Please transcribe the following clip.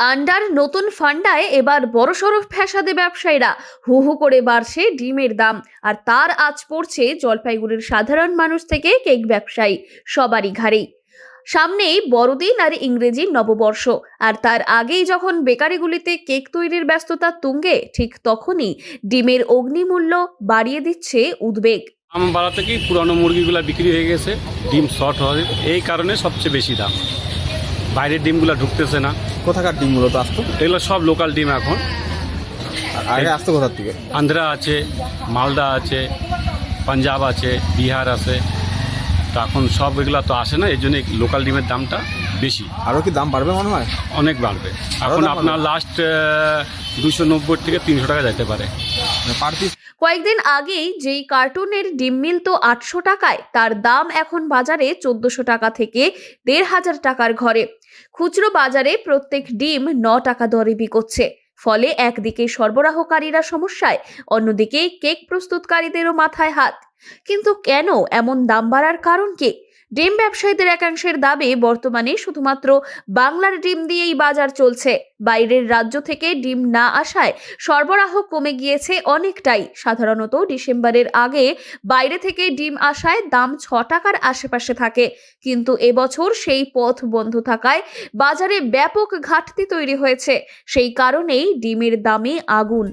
Under নতুন ফান্ডায় এবার বড়সড় ফ্যাসাদে ব্যবসায়ীরা হু হু করে বাড়ছে ডিমের দাম। আর তার আঁচ পড়ছে জলপাইগুড়ির সাধারণ মানুষ থেকে কেক ব্যবসায়ী সবারই ঘাড়েই। সামনেই বড়দিন আর ইংরেজি নববর্ষ, আর তার আগেই যখন বেকারিগুলিতে কেক তৈরির ব্যস্ততা তুঙ্গে, ঠিক তখনই ডিমের অগ্নিমূল্য বাড়িয়ে দিচ্ছে উদ্বেগ। দাম বাড়াতে কি পুরানো মুরগিগুলো বিক্রি হয়ে গেছে, ডিম শর্ট হয়, এই কারণে সবচেয়ে বেশি দাম। বাইরের ডিমগুলো ঢুকতেছে না। কোথাকার ডিম মূলত আসতো? এগুলো সব লোকাল ডিম এখন। আর আগে আসতো কোথার থেকে? আন্ধ্রা আছে, মালদা আছে, পাঞ্জাব আছে, বিহার আছে। তো এখন সব এগুলো তো আসে না, এই জন্য লোকাল ডিমের দামটা বেশি। আরও কি দাম বাড়বে মনে হয়? অনেক বাড়বে। এখন দাম আপনার বাড়বে? লাস্ট 290 থেকে 300 টাকা যেতে পারে। Per piece? কয়েকদিন আগেই যেই কার্টুনের ডিম মিলতো 800 টাকায়, তার দাম এখন বাজারে 1400 টাকা থেকে 1500 টাকার ঘরে। খুচরো বাজারে প্রত্যেক ডিম 9 টাকা দরে বিকোচ্ছে। ফলে একদিকে সরবরাহকারীরা সমস্যায়, অন্যদিকে কেক প্রস্তুতকারীদেরও মাথায় হাত। কিন্তু কেন এমন দাম বাড়ার কারণ কি? ডিম ব্যবসায়ীদের একাংশের দাবি, বর্তমানে শুধুমাত্র বাংলার ডিম দিয়েই বাজার চলছে। বাইরের রাজ্য থেকে ডিম না আসায় সরবরাহ কমে গিয়েছে অনেকটাই। সাধারণত ডিসেম্বরের আগে বাইরে থেকে ডিম আসায় দাম 6 টাকার আশেপাশে থাকে, কিন্তু এবছর সেই পথ বন্ধ থাকায় বাজারে ব্যাপক ঘাটতি তৈরি হয়েছে। সেই কারণেই ডিমের দামে আগুন।